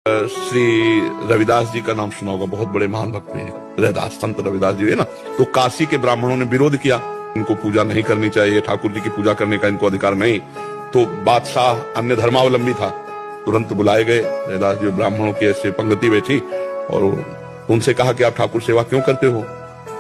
श्री रविदास जी का नाम सुना होगा, बहुत बड़े महान भक्त हैं रविदास, संत रविदास जी है ना। तो काशी के ब्राह्मणों ने विरोध किया, इनको पूजा नहीं करनी चाहिए, ठाकुर जी की पूजा करने का इनको अधिकार नहीं। तो बादशाह अन्य धर्मावलंबी था, तुरंत बुलाए गए रविदास जी, ब्राह्मणों की ऐसे पंक्ति बैठी और उनसे कहा कि आप ठाकुर सेवा क्यों करते हो?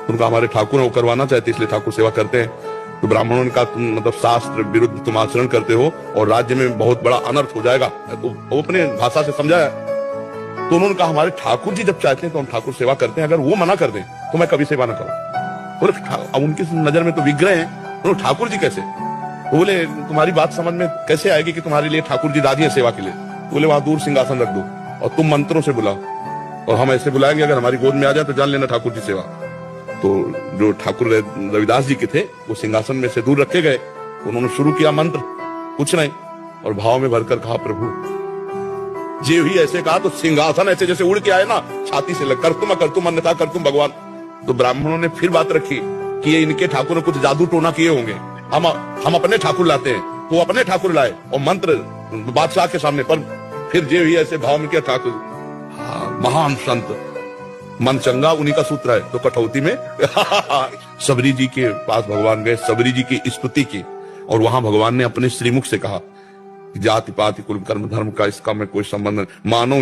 उनका हमारे ठाकुर वो करवाना चाहते इसलिए ठाकुर सेवा करते हैं। तो ब्राह्मणों ने कहा तुम मतलब शास्त्र विरुद्ध तुम आचरण करते हो और राज्य में बहुत बड़ा अनर्थ हो जाएगा। तो वो अपने भाषा से समझाया। तो उन्होंने कहा हमारे ठाकुर जी जब चाहते हैं तो हम ठाकुर सेवा करते हैं, अगर वो मना कर दें तो मैं कभी सेवा न करूं। बोले अब उनकी नजर में तो विग्रह हैं, तो ठाकुर जी कैसे? तो बोले तुम्हारी बात समझ में कैसे आएगी कि तुम्हारे लिए ठाकुर जी राजी है सेवा के लिए? बोले वहां दूर सिंहासन रख दो और तुम मंत्रों से बुलाओ और हम ऐसे बुलाएंगे, अगर हमारी गोद में आ जाए तो जान लेना ठाकुर जी सेवा। तो जो ठाकुर रविदास जी के थे वो सिंहासन में से दूर रखे गए, उन्होंने शुरू किया मंत्र, कुछ नहीं, और भाव में भरकर कहा प्रभु जे ही ऐसे कहा तो सिंहासन ऐसे जैसे उड़ के आए ना, छाती से लग कर तुम अन्यथा कर तुम भगवान। तो ब्राह्मणों ने फिर बात रखी कि ये इनके ठाकुर ने कुछ जादू टोना किए होंगे, हम अपने ठाकुर लाते हैं। तो अपने ठाकुर लाए और मंत्र बादशाह के सामने, पर फिर जे ही ऐसे भाव में किया ठाकुर, महान संत मन चंगा उन्हीं का सूत्र है। तो कठौती में सबरी जी के पास भगवान गए, सबरी जी की स्तुति की और वहां भगवान ने अपने श्रीमुख से कहा जाति पाति कुल कर्म धर्म का इसका में कोई संबंध नहीं, मानो